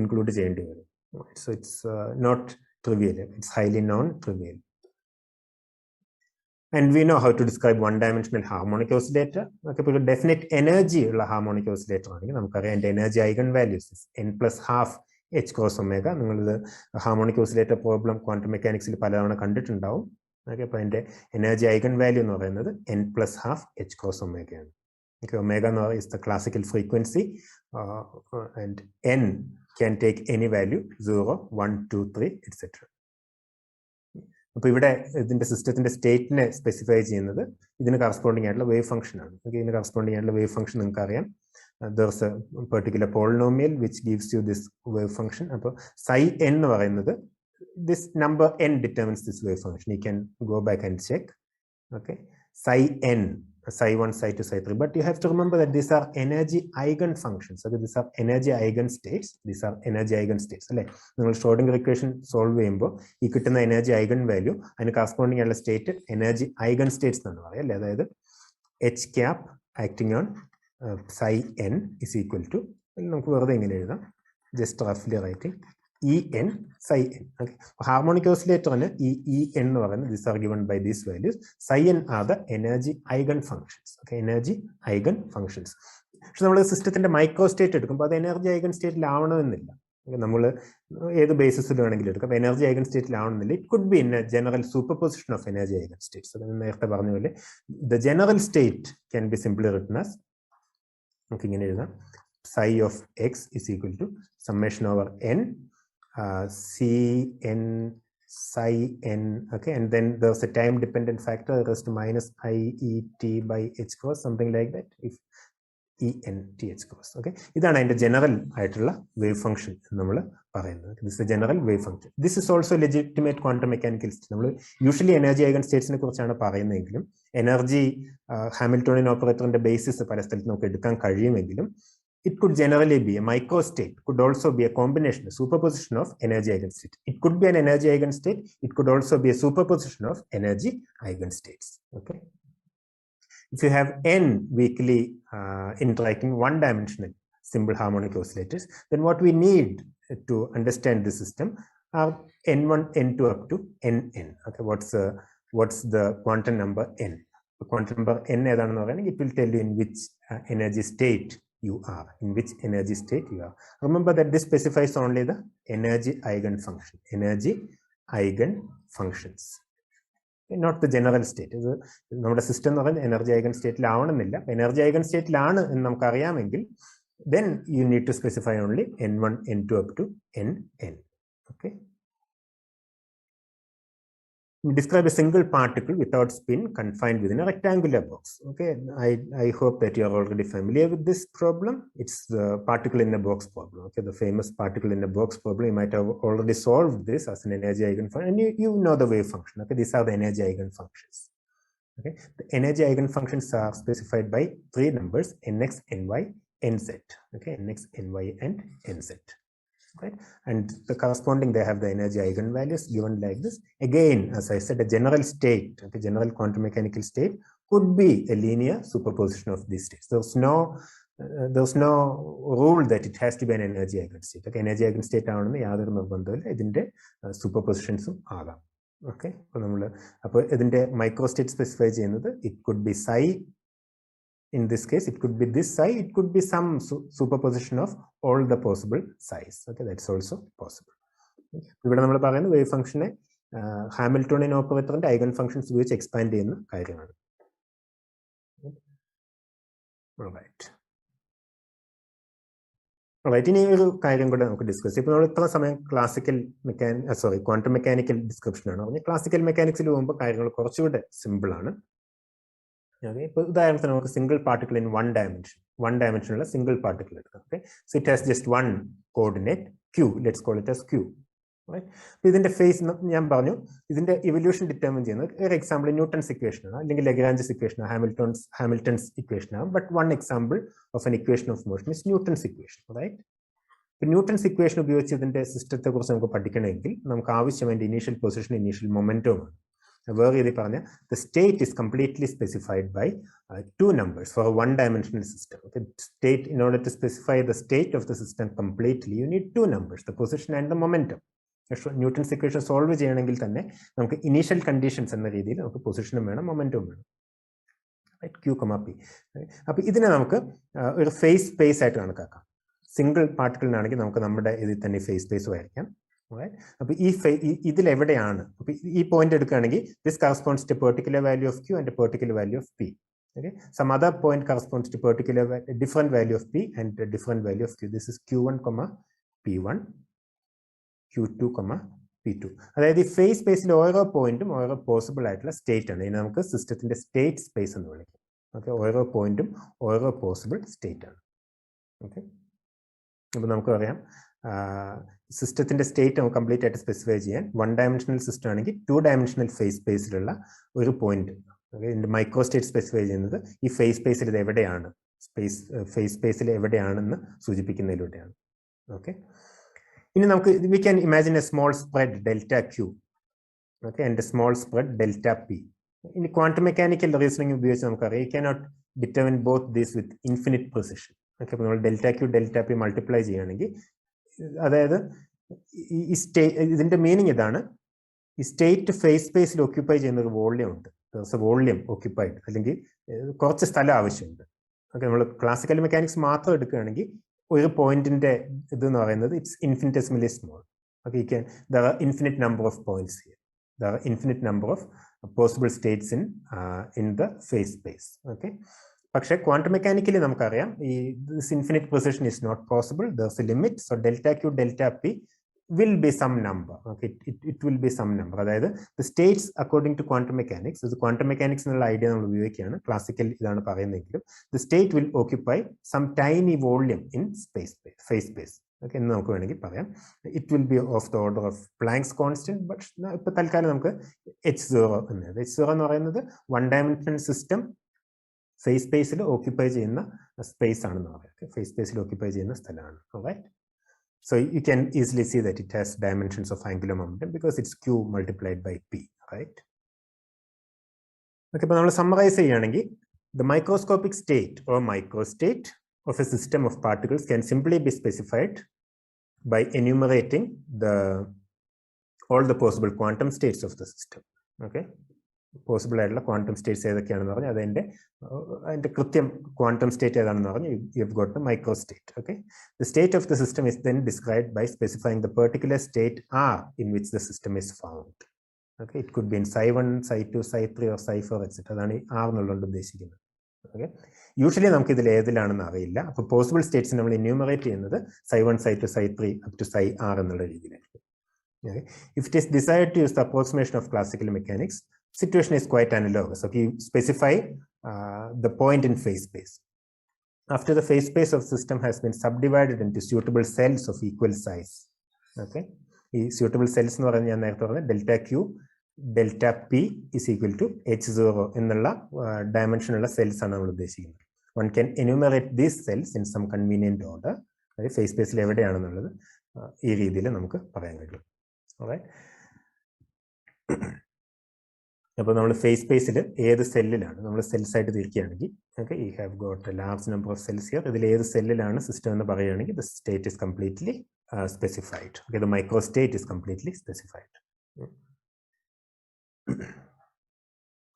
ഇൻക്ലൂഡ് ചെയ്യേണ്ടി വരും. So it's not trivial, it's highly non trivial. And we know how to describe one-dimensional harmonic oscillator. Okay, ഇപ്പോൾ ഡെഫിനറ്റ് എനർജി ഉള്ള ഹാർമോണിക് ഓസിലേറ്റർ ആണെങ്കിൽ നമുക്കറിയാം അതിന്റെ energy eigen values n+12 h cross omega. നിങ്ങളിത് ഹാർമോണിക് ഓസിലേറ്റർ പ്രോബ്ലം ക്വാണ്ടം മെക്കാനിക്സിൽ പലതവണ കണ്ടിട്ടുണ്ടാവും. Okay, അപ്പോൾ അതിന്റെ എനർജി ഐഗൺ വാല്യൂ എന്ന് പറയുന്നത് n+12 h cross omega ആണ്. Okay, omega is the classical frequency, and n can take any value 0, 1, 2, 3, etc. അപ്പോൾ ഇവിടെ ഇതിന്റെ സിസ്റ്റത്തിന്റെ സ്റ്റേറ്റിനെ സ്പെസിഫൈ ചെയ്യുന്നത് ഇതിന് കറസ്പോണ്ടിങ് ആയിട്ടുള്ള വേവ് ഫംഗ്ഷൻ ആണ്. ഇതിന് കറസ്പോണ്ടിങ് ആയിട്ടുള്ള വേവ് ഫംഗ്ഷൻ നിങ്ങൾക്ക് അറിയാം. there is a particular polynomial which gives you this wave function. അപ്പോൾ psi n എന്ന് പറയുന്നത് this number n determines this wave function. You can go back and check. Okay, psi n, psi1 psi2 psi3, but you have to remember that these are energy eigen functions. Okay, these are energy eigen states. These are energy eigen states. അല്ലേ, നിങ്ങൾ Schrödinger equation solve ചെയ്യുമ്പോൾ ഈ കിട്ടുന്ന energy eigen value അതിന് corresponding ആയിട്ടുള്ള state energy eigen states എന്നാണ് പറയുക, അല്ലേ? അതായത് H cap acting on psi n is equal to, നമുക്ക് വെറുതെ ഇങ്ങനെ എഴുതാം, ജസ്റ്റ് റഫ്ലി writing En psi n. Okay, harmonic oscillator ഈ En എന്ന് പറയുന്നത് these are given by these values. Psi n are the energy eigen functions. Okay, energy eigen functions. പക്ഷെ നമ്മൾ സിസ്റ്റത്തിന്റെ മൈക്രോ സ്റ്റേറ്റ് എടുക്കുമ്പോൾ അത് എനർജി ഐഗൺ സ്റ്റേറ്റിൽ ആവണമെന്നില്ല. നമ്മൾ ഏത് ബേസിസിൽ വേണമെങ്കിലും എടുക്കാം. എനർജി ഐഗൺ സ്റ്റേറ്റിലാവണമെന്നില്ല. It could be in a general superposition of energy eigen states. അത് നേരത്തെ പറഞ്ഞ പോലെ the general state can be simply written as, നമുക്ക് ഇങ്ങനെ എഴുതാം, psi of x is equal to summation over n cn psi n, okay, and then there's a time dependent factor raised to minus iet by h cross, something like that, if ENTH cross. Okay, ഇതാണ് അതിന്റെ general ആയിട്ടുള്ള wave function നമ്മൾ പറയുന്നത്. This A general wave function. This is also legitimate quantum mechanical state. നമ്മൾ usually energy eigen സ്റ്റേറ്റ്സിനെ കുറിച്ചാണ് പറയുന്നതെങ്കിലും energy Hamiltonian ഓപ്പറേറ്ററിന്റെ basis പല സ്ഥലത്ത് നമുക്ക് എടുക്കാൻ കഴിയുമെങ്കിലും it could generally be a microstate, could also be a combination, a superposition of energy eigenstate. It could be an energy eigenstate, it could also be a superposition of energy eigenstates. Okay, if you have n weakly interacting one-dimensional simple harmonic oscillators, then what we need to understand the system are n1, n2 up to nn. Okay, what's the quantum number n? The quantum number n ഏതാണെന്ന് പറയുന്നത് it will tell you in which energy state you are, in which energy state you are. Remember that this specifies only the energy eigen function, energy eigen functions, not the general state. നമ്മുടെ system എന്ന് പറയുന്നത് energy eigen സ്റ്റേറ്റിലാവണമെന്നില്ല. Energy eigen സ്റ്റേറ്റിലാണ് എന്ന് നമുക്ക് അറിയാമെങ്കിൽ then you need to specify only n1, n2 up to nn. Okay, describe a single particle without spin confined within a rectangular box. Okay, I hope that you are already familiar with this problem. It's the particle in a box problem. Okay, the famous particle in a box problem. You might have already solved this as an energy eigenfunction, and you know the wave function. Okay, these are the energy eigenfunctions. Okay, the energy eigenfunctions are specified by three numbers: nx, ny, nz. Okay, nx, ny, and nz. Right, and the corresponding, they have the energy eigenvalues given like this. Again, as I said, a general state, okay, general quantum mechanical state could be a linear superposition of these states. There's no rule that it has to be an energy eigenstate. Okay, energy eigenstate ആണെന്ന് യാതൊരു നിർബന്ധമില്ല. ഇതിന്റെ സൂപ്പർപൊസിഷൻസും ആകാം. Okay, അപ്പോൾ ഇതിന്റെ മൈക്രോസ്റ്റേറ്റ് specify ചെയ്യുന്നത് it could be psi. In this case, it could be this psi, it could be some superposition of all the possible psis. Okay, that's also possible. ഇവിടെ നമ്മൾ പറയുന്ന വേവ് ഫംഗ്ഷനെ ഹാമിൽട്ടോണിയൻ ഓപ്പറേറ്ററിന്റെ ഐഗൺ ഫംഗ്ഷൻസ് ഉപയോഗിച്ച് expand ചെയ്യുന്ന കാര്യമാണ്. ഇനി ഒരു കാര്യം കൂടെ നമുക്ക് ഡിസ്കസ് ചെയ്യാം. ഇപ്പോൾ നമ്മൾ ഇത്ര സമയം ക്വാണ്ടം മെക്കാനിക്കൽ ഡിസ്ക്രിപ്ഷൻ ആണ് പറഞ്ഞത്. ക്ലാസിക്കൽ മെക്കാനിക്സിൽ പോകുമ്പോൾ കാര്യങ്ങൾ കുറച്ചുകൂടെ സിമ്പിൾ ആണ്. ഇപ്പോൾ ഉദാഹരണത്തിന് നമുക്ക് സിംഗിൾ പാർട്ടിക്കിൾ ഇൻ വൺ ഡയമെൻഷനുള്ള സിംഗിൾ പാർട്ടിക്കിൾ എടുക്കാം. Okay, so it has just one coordinate Q. Let's call it as Q. അപ്പോൾ ഇതിന്റെ ഫേസ് ഞാൻ പറഞ്ഞു, ഇതിന്റെ ഇവല്യൂഷൻ ഡിറ്റർമിൻ ചെയ്യുന്നത് ഒരു എക്സാമ്പിൾ ന്യൂട്ടൺസ് ഇക്വേഷൻ ആണ്, അല്ലെങ്കിൽ ലഗ്രാഞ്ചസ് ഇക്വേഷൻ, ഹാമിൽട്ടൺസ് ഇക്വേഷൻ ആണ്. But one example of an equation of motion is Newton's equation. Right, ഇപ്പൊ ന്യൂട്ടൺസ് ഇക്വേഷൻ ഉപയോഗിച്ച് ഇതിന്റെ സിസ്റ്റത്തെ കുറിച്ച് നമുക്ക് പഠിക്കണമെങ്കിൽ നമുക്ക് ആവശ്യം അതിന്റെ ഇനീഷ്യൽ പൊസിഷൻ, ഇനീഷ്യൽ മൊമെന്റവുമാണ്. വേറെ രീതി പറഞ്ഞ the state is completely specified by two numbers for a one-dimensional system. Okay, state, in order to specify the state of the system completely, you need two numbers, the position and the momentum. Newton's equation solve ചെയ്യണമെങ്കിൽ തന്നെ നമുക്ക് initial conditions എന്ന രീതിയിൽ നമുക്ക് പൊസിഷനും വേണം, മൊമെന്റവും വേണം. Q, P. അപ്പൊ ഇതിനെ നമുക്ക് ഒരു ഫേസ് സ്പേസ് ആയിട്ട് കണക്കാക്കാം. സിംഗിൾ പാർട്ടിക്കിളിനാണെങ്കിൽ നമുക്ക് നമ്മുടെ ഇതിൽ തന്നെ ഫേസ് സ്പേസ് വരയ്ക്കാം. അപ്പൊ ഇതിൽ എവിടെയാണ്, ഈ പോയിന്റ് എടുക്കുകയാണെങ്കിൽ this corresponds to particular value of q and particular value of p. Okay, some other point corresponds to different value of p and a different value of q. This is q1, p1, q2, p2. അതായത് ഈ face സ്പേസിൽ ഓരോ പോയിന്റും ഓരോ possible ആയിട്ടുള്ള state ആണ്. ഇതിനെ നമുക്ക് സിസ്റ്റത്തിന്റെ സ്റ്റേറ്റ് സ്പേസ് എന്ന് വിളിക്കും. ഓക്കെ, ഓരോ പോയിന്റും ഓരോ പോസിബിൾ സ്റ്റേറ്റ് ആണ്. ഓക്കെ, അപ്പൊ നമുക്ക് പറയാം സിസ്റ്റത്തിന്റെ സ്റ്റേറ്റ് നമുക്ക് കംപ്ലീറ്റ് ആയിട്ട് സ്പെസിഫൈ ചെയ്യാൻ വൺ ഡയമെൻഷണൽ സിസ്റ്റം ആണെങ്കിൽ ടു ഡയമെൻഷണൽ ഫേസ് സ്പേസിലുള്ള ഒരു പോയിന്റ്, ഇതിന്റെ മൈക്രോ സ്റ്റേറ്റ് സ്പെസിഫൈ ചെയ്യുന്നത് ഈ ഫേസ് സ്പേസിൽ ഇത് എവിടെയാണ്, ഫേസ് സ്പേസിൽ എവിടെയാണെന്ന് സൂചിപ്പിക്കുന്നതിലൂടെയാണ്. ഓക്കെ, ഇനി നമുക്ക് we can imagine a small spread delta q. Okay, and a small spread delta p. ഇനി ക്വാണ്ടം മെക്കാനിക്കൽ റീസണിംഗ് ഉപയോഗിച്ച് നമുക്കറിയാം you cannot determine both these with infinite precision. Okay, അപ്പോൾ നമ്മൾ delta q delta p multiply ചെയ്യുകയാണെങ്കിൽ, അതായത് ഇതിന്റെ meaning ഇതാണ്, ഈ സ്റ്റേറ്റ് ഫേസ് സ്പേസിൽ ഓക്യുപ്പൈ ചെയ്യുന്ന ഒരു വോള്യം ഉണ്ട്, വോള്യം ഓക്യുപ്പൈഡ്, അല്ലെങ്കിൽ കുറച്ച് സ്ഥലം ആവശ്യമുണ്ട്. ഓക്കെ, നമ്മൾ ക്ലാസിക്കൽ മെക്കാനിക്സ് മാത്രം എടുക്കുകയാണെങ്കിൽ ഒരു പോയിന്റിന്റെ ഇതെന്ന് പറയുന്നത് it's infinitesimally small. Okay, there are infinite number of points here. There are infinite number of possible states in the phase space. Okay, പക്ഷേ ക്വാണ്ടം മെക്കാനിക്കലി നമുക്കറിയാം this infinite precision is not possible. There's a limit. So delta Q delta P will be some number. Okay, it will be some number. അതായത് the states according to quantum mechanics, ഇത് quantum mechanics എന്നുള്ള idea നമ്മൾ ഉപയോഗിക്കുകയാണ്, classical ഇതാണ് പറയുന്നതെങ്കിലും the state will occupy some tiny volume in phase space. Okay, എന്ന് നമുക്ക് വേണമെങ്കിൽ പറയാം. It will be of the order of Planck's constant, but ഇപ്പൊ തൽക്കാലം നമുക്ക് H0 എന്നത്, H0 എന്ന് പറയുന്നത് വൺ ഡയമെൻഷണൽ സിസ്റ്റം ഫേസ് സ്പേസിൽ ഓക്യുപ്പൈ ചെയ്യുന്ന സ്പേസ് ആണെന്ന് പറയാം. ഫേസ് സ്പേസിൽ ഓക്യുപ്പൈ ചെയ്യുന്ന സ്ഥലമാണ്. Right, so you can easily see that it has dimensions of angular momentum because it's q multiplied by p, right? Okay, അപ്പോൾ നമ്മൾ സമ്മറൈസ് ചെയ്യുകയാണെങ്കിൽ the microscopic state or microstate of a system of particles can simply be specified by enumerating all the possible quantum states of the system. Okay, possible ആയിട്ടുള്ള quantum states ഏതൊക്കെയാണെന്ന് പറഞ്ഞാൽ അതിന്റെ കൃത്യം quantum state ഏതാണെന്ന് പറഞ്ഞാൽ you have got the micro state. Okay, the state of the system is then described by specifying the particular state are in which the system is found. Okay, it could be in psi1, psi2, psi3 or psi4 etc. അതാണ് ഈ R എന്നുള്ളത് ഉദ്ദേശിക്കുന്നത്. Okay, usually നമുക്ക് ഇതിൽ ഏതിലാണെന്ന് അറിയില്ല. അപ്പോൾ possible States നമ്മൾ enumerate ചെയ്യുന്നത് psi1, psi2, psi3 up to psi r എന്നുള്ള രീതിയിലായിരിക്കും. Okay, if it is desired to use the approximation of classical mechanics, situation is quite analogous. Okay, you specify the point in phase space. After the phase space of system has been subdivided into suitable cells of equal size. Okay, these suitable cells എന്ന് പറഞ്ഞാൽ ഞാൻ നേരത്തെ പറഞ്ഞ delta Q delta P is equal to H0 എന്നുള്ള ഡയമെൻഷനുള്ള cells ആണ് നമ്മൾ ഉദ്ദേശിക്കുന്നത്. One can enumerate these cells in some convenient order. Phase സ്പേസിൽ എവിടെയാണെന്നുള്ളത് ഈ രീതിയിൽ നമുക്ക് പറയാൻ കഴിയും. Alright, അപ്പോൾ നമ്മൾ ഫേസ് സ്പേസിൽ ഏത് സെല്ലിലാണ് നമ്മൾ സെൽസ് ആയിട്ട് തിരിക്കുകയാണെങ്കിൽ, okay, you have got a large number of cells here. ഇതിൽ ഏത് സെല്ലിലാണ് സിസ്റ്റം എന്ന് പറയുകയാണെങ്കിൽ the state is completely specified. Okay, the micro state is completely specified.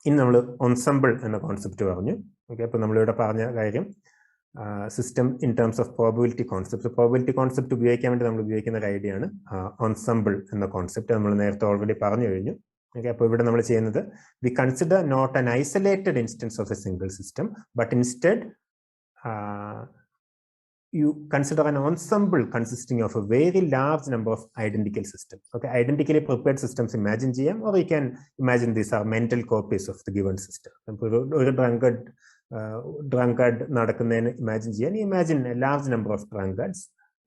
ഇനി നമ്മൾ എൻസംബിൾ എന്ന കോൺസെപ്റ്റ് പറഞ്ഞു. ഓക്കെ, അപ്പോൾ നമ്മളിവിടെ പറഞ്ഞ കാര്യം system in terms of probability concept. Probability concept ഉപയോഗിക്കാൻ വേണ്ടി നമ്മൾ ഉപയോഗിക്കുന്ന ഒരു ഐഡിയ ആണ് എൻസംബിൾ എന്ന കോൺസെപ്റ്റ്. നമ്മൾ നേരത്തെ ഓൾറെഡി പറഞ്ഞു കഴിഞ്ഞു. ഓക്കെ, അപ്പോൾ ഇവിടെ നമ്മൾ ചെയ്യുന്നത് we consider not an isolated instance of a single system, but instead you consider an ensemble consisting of a very large number of identical systems. Okay, identically prepared systems imagine ചെയ്യാം, or you can imagine these are mental copies of the given system. ഒരു drunkard നടക്കുന്നതിന് imagine ചെയ്യാൻ, you imagine a large number of drunkards,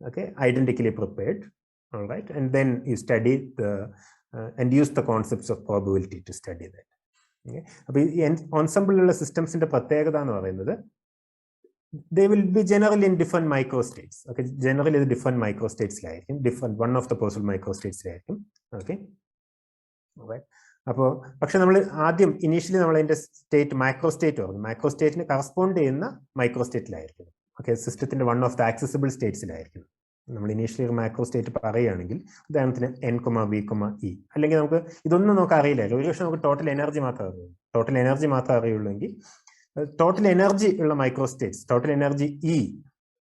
okay, identically prepared. All right, and then you study and use the concepts of probability to study that. Okay, അപ്പോൾ ഈ ensemble ഉള്ള സിസ്റ്റംസിന്റെ പ്രത്യേകത എന്ന് പറയുന്നത് they will be generally in different microstates. Okay, generally the different microstates like different one of the possible microstates like. Okay, all right, അപ്പോൾ പക്ഷെ നമ്മൾ ആദ്യം ഇനീഷ്യലി നമ്മൾ അതിന്റെ സ്റ്റേറ്റ് മൈക്രോസ്റ്റേറ്റ് പറഞ്ഞു. മൈക്രോസ്റ്റേറ്റിന് കറസ്പോണ്ട് ചെയ്യുന്ന മൈക്രോസ്റ്റേറ്റിലായിരിക്കും. ഓക്കെ, സിസ്റ്റത്തിന്റെ വൺ ഓഫ് ദ ആക്സസിബിൾ സ്റ്റേറ്റ്സിലായിരിക്കും നമ്മൾ ഇനീഷ്യലി ഒരു മൈക്രോസ്റ്റേറ്റ് പറയുകയാണെങ്കിൽ. ഉദാഹരണത്തിന് n, v, e. അല്ലെങ്കിൽ നമുക്ക് ഇതൊന്നും നമുക്ക് അറിയില്ല, ഒരുപക്ഷെ നമുക്ക് ടോട്ടൽ എനർജി മാത്രമേ അറിയുള്ളൂ. ടോട്ടൽ എനർജി മാത്രമേ അറിയുള്ളൂ എങ്കിൽ ടോട്ടൽ എനർജി ഉള്ള മൈക്രോസ്റ്റേറ്റ്സ്, ടോട്ടൽ എനർജി ഇ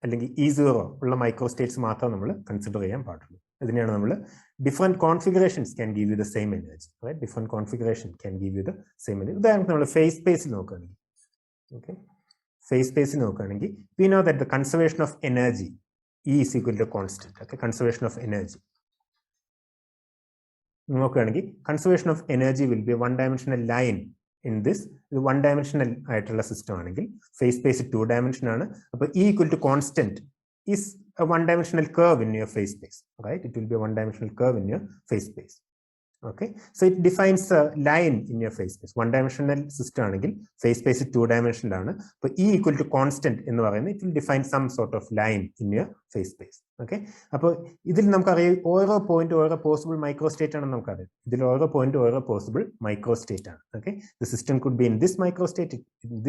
അല്ലെങ്കിൽ E0 ഉള്ള മൈക്രോസ്റ്റേറ്റ്സ് മാത്രം നമ്മൾ കൺസിഡർ ചെയ്യാൻ പാടുള്ളൂ. ഇതിനെയാണ് നമ്മൾ different configurations can give you the same energy. Right, different configuration can give you the same energy. ഉദാഹരണത്തിന് നമ്മൾ ഫേസ് സ്പേസിൽ നോക്കുകയാണെങ്കിൽ, ഓക്കെ, ഫേസ് സ്പേസിൽ നോക്കുകയാണെങ്കിൽ we know that the conservation of energy E is equal to constant. Okay, conservation of energy. നോക്കുകയാണെങ്കിൽ conservation of energy will be one dimensional line. In this one dimensional ആയിട്ടുള്ള system ആണെങ്കിൽ face space 2 dimension ആണ്. അപ്പോൾ E equal to constant is a one dimensional curve in your phase space. Right, it will be a one dimensional curve in your phase space. Okay, so it defines a line in your phase space. One dimensional system ആണെങ്കിൽ phase space 2 dimensional ആണ്. അപ്പോൾ E equal to constant എന്ന് പറയുന്നത് it will define some sort of line in your phase space. Okay, അപ്പോൾ ഇതിൽ നമുക്കറിയാം ഓരോ point ഓരോ പോസിബിൾ മൈക്രോസ്റ്റേറ്റ് ആണെന്ന് നമുക്കറിയാം. ഇതിൽ ഓരോ പോയിന്റ് ഓരോ പോസിബിൾ മൈക്രോസ്റ്റേറ്റ് ആണ്. Okay, the system could be in this microstate,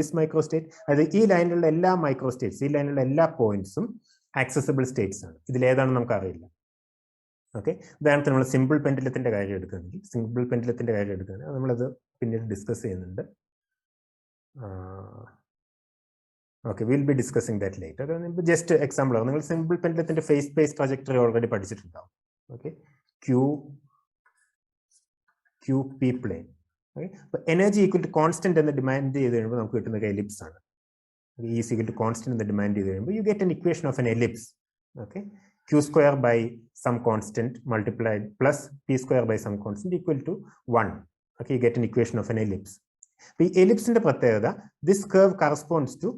this microstate. അതായത് ഈ ലൈനിലുള്ള എല്ലാ മൈക്രോസ്റ്റേറ്റ്സ്, ഈ ലൈനിലുള്ള എല്ലാ പോയിന്റ്സും ആക്സസിബിൾ സ്റ്റേറ്റ്സ് ആണ്. ഇതിൽ ഏതാണെന്ന് നമുക്കറിയില്ല. ഓക്കെ, ഉദാഹരണത്തിന് നമ്മൾ സിമ്പിൾ പെൻഡുലത്തിന്റെ കാര്യം എടുക്കുകയാണെങ്കിൽ, സിമ്പിൾ പെൻഡുലത്തിന്റെ കാര്യം എടുക്കുകയാണെങ്കിൽ നമ്മളത് പിന്നീട് ഡിസ്കസ് ചെയ്യുന്നുണ്ട്. Okay, we'll be discussing that later. Just example, നിങ്ങൾ സിമ്പിൾ പെൻഡുലത്തിന്റെ ഫേസ് സ്പേസ് ട്രജക്ടറി ഓൾറെഡി പഠിച്ചിട്ടുണ്ടാവും. Okay, QP plane. Okay, അപ്പോൾ എനർജി ഈക്വൽ ടു കോൺസ്റ്റന്റ് എന്ന് ഡിമാൻഡ് ചെയ്ത് കഴിയുമ്പോൾ നമുക്ക് കിട്ടുന്ന ഒരു എലിപ്സ് ആണ്. E is equal to constant എന്ന് ഡിമാൻഡ് ചെയ്ത് കഴിയുമ്പോൾ you get an equation of an ellipse. Okay, Q square by some constant multiplied plus P square by some constant equal to 1. Okay, you get an equation of an ellipse. The ellipse in the പ്രത്യേകത, this curve corresponds to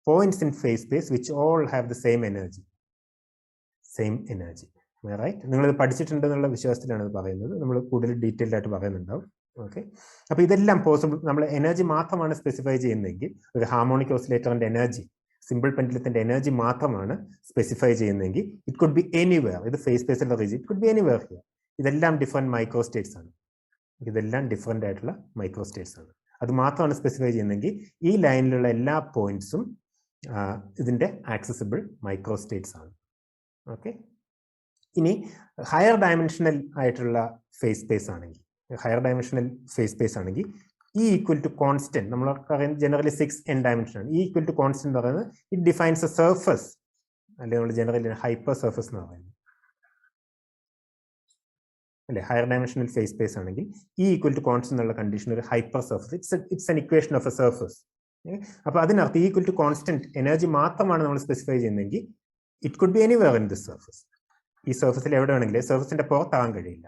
points in phase space which all have the same energy. Same energy. Am I right? നിങ്ങൾ ഇത് പഠിച്ചിട്ടുണ്ടെന്നുള്ള വിശ്വാസത്തിലാണ് ഇത് പറയുന്നത്. നമ്മൾ കൂടുതൽ detailed ആയിട്ട് പറയുന്നുണ്ടാവും. Okay, അപ്പോൾ ഇതെല്ലാം പോസിബിൾ. നമ്മൾ എനർജി മാത്രമാണ് സ്പെസിഫൈ ചെയ്യുന്നതെങ്കിൽ, ഒരു ഹാർമോണിക് ഓസിലേറ്ററിന്റെ എനർജി, സിമ്പിൾ പെൻഡുലത്തിന്റെ എനർജി മാത്രമാണ് സ്പെസിഫൈ ചെയ്യുന്നതെങ്കിൽ ഇറ്റ് കുഡ് ബി എനിവെയർ. ഇത് ഫേസ് സ്പേസിലെ region, it could B anywhere here. ഇതെല്ലാം ഡിഫറെന്റ് മൈക്രോ സ്റ്റേറ്റ്സ് ആണ്. ഇതെല്ലാം ഡിഫറെന്റ് ആയിട്ടുള്ള മൈക്രോ സ്റ്റേറ്റ്സ് ആണ്. അത് മാത്രമാണ് സ്പെസിഫൈ ചെയ്യുന്നതെങ്കിൽ ഈ ലൈനിലുള്ള എല്ലാ പോയിന്റ്സും ഇതിന്റെ ആക്സസിബിൾ മൈക്രോ സ്റ്റേറ്റ്സ് ആണ്. ഓക്കെ, ഇനി ഹയർ ഡയമെൻഷണൽ ആയിട്ടുള്ള ഫേസ് സ്പേസ് ആണെങ്കിൽ, ഹയർ ഡയമെൻഷണൽ ഫേസ് സ്പേസ് ആണെങ്കിൽ E equal to constant, നമ്മൾ പറയുന്നത് ജനറലി 6n ഡയമെൻഷൻ ആണ്. E equal to constant എന്ന് പറയുന്നത് ഇറ്റ് ഡിഫൈൻസ് എ സർഫസ്, അല്ലെങ്കിൽ നമ്മൾ ജനറലി ഹൈപ്പർ സർഫസ് എന്ന് പറയുന്നത് അല്ലെ. ഹയർ ഡയമെൻഷണൽ ഫേസ് സ്പേസ് ആണെങ്കിൽ E equal to constant എന്നുള്ള കണ്ടീഷൻ ഒരു hyper surface, it's an equation of A surface. അപ്പോൾ അതിനർത്ഥം E equal to constant energy മാത്രമാണ് നമ്മൾ സ്പെസിഫൈ ചെയ്യുന്നതെങ്കിൽ it could B anywhere in this surface. ഈ സർഫസിൽ എവിടെ വേണമെങ്കിലും, സർഫസിന്റെ പുറത്താകാൻ കഴിയില്ല.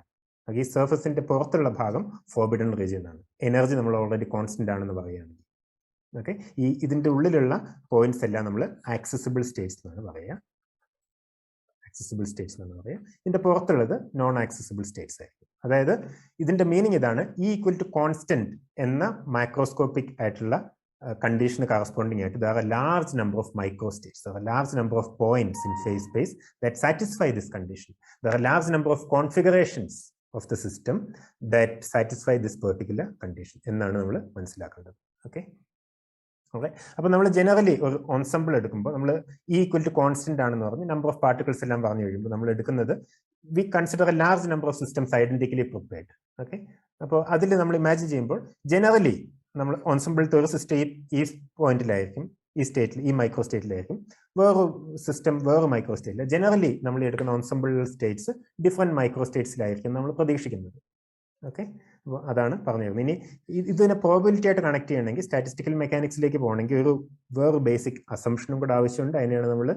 ഈ സർഫസിന്റെ പുറത്തുള്ള ഭാഗം ഫോർബിഡൻ റീജിയൻ ആണ്. എനർജി നമ്മൾ ഓൾറെഡി കോൺസ്റ്റന്റ് ആണെന്ന് പറയുകയാണെങ്കിൽ. ഓക്കെ, ഇതിന്റെ ഉള്ളിലുള്ള പോയിന്റ്സ് എല്ലാം നമ്മൾ ആക്സസിബിൾ സ്റ്റേറ്റ്സ് എന്നാണ് പറയുക. ആക്സസിബിൾ സ്റ്റേറ്റ്സ് എന്നാണ് പറയുക. ഇതിന്റെ പുറത്തുള്ളത് നോൺ ആക്സസിബിൾ സ്റ്റേറ്റ്സ് ആയിരിക്കും. അതായത് ഇതിന്റെ മീനിങ് ഇതാണ്, E equal to constant എന്ന മൈക്രോസ്കോപ്പിക് ആയിട്ടുള്ള condition corresponding to there are a large number of microstates. There are a large number of points in phase space that satisfy this condition. There are a large number of configurations of the system that satisfy this particular condition. എന്നാണ് നമ്മൾ മനസ്സിലാക്കേണ്ടത്. Okay, okay, അപ്പോൾ നമ്മൾ generally ഒരു ഓൺസംബിൾ എടുക്കുമ്പോൾ നമ്മൾ E equal to constant ആണെന്ന് പറഞ്ഞ് നമ്പർ ഓഫ് പാർട്ടിക്കിൾസ് എല്ലാം പറഞ്ഞു കഴിയുമ്പോൾ നമ്മൾ എടുക്കുന്നത് we consider a large number of systems identically prepared. Okay, അപ്പോൾ അതിൽ നമ്മൾ ഇമാജിൻ ചെയ്യുമ്പോൾ ജനറലി നമ്മൾ ഓൺസംബിളത്തെ ഒരു സിസ്റ്റം ഈ പോയിന്റിലായിരിക്കും, ഈ സ്റ്റേറ്റിൽ, ഈ മൈക്രോ സ്റ്റേറ്റിലായിരിക്കും. വേറൊരു സിസ്റ്റം വേറെ മൈക്രോ സ്റ്റേറ്റിൽ. ജനറലി നമ്മൾ എടുക്കുന്ന ഓൺസംബിൾ സ്റ്റേറ്റ്സ് ഡിഫറെന്റ് മൈക്രോ സ്റ്റേറ്റ്സിലായിരിക്കും നമ്മൾ പ്രതീക്ഷിക്കുന്നത്. ഓക്കെ, അപ്പോൾ അതാണ് പറഞ്ഞിരുന്നത്. ഇനി ഇതിനെ പ്രോബബിലിറ്റി ആയിട്ട് കണക്ട് ചെയ്യണമെങ്കിൽ സ്റ്റാറ്റിസ്റ്റിക്കൽ മെക്കാനിക്സിലേക്ക് പോകണമെങ്കിൽ ഒരു വേറെ ബേസിക് അസംഷനും കൂടെ ആവശ്യമുണ്ട്. അതിനെയാണ് നമ്മൾ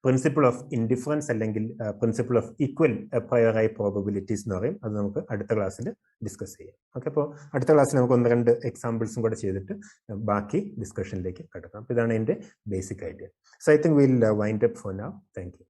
പ്രിൻസിപ്പിൾ ഓഫ് ഇൻഡിഫറൻസ് അല്ലെങ്കിൽ principle of equal priori probabilities എന്ന് പറയും. അത് നമുക്ക് അടുത്ത ക്ലാസ്സിൽ ഡിസ്കസ് ചെയ്യാം. ഓക്കെ, അപ്പോൾ അടുത്ത ക്ലാസ്സിൽ നമുക്ക് 1-2 എക്സാമ്പിൾസും കൂടെ ചെയ്തിട്ട് ബാക്കി ഡിസ്കഷനിലേക്ക് കിടക്കാം. അപ്പോൾ ഇതാണ് എൻ്റെ basic idea. So I think will wind up for now. Thank you.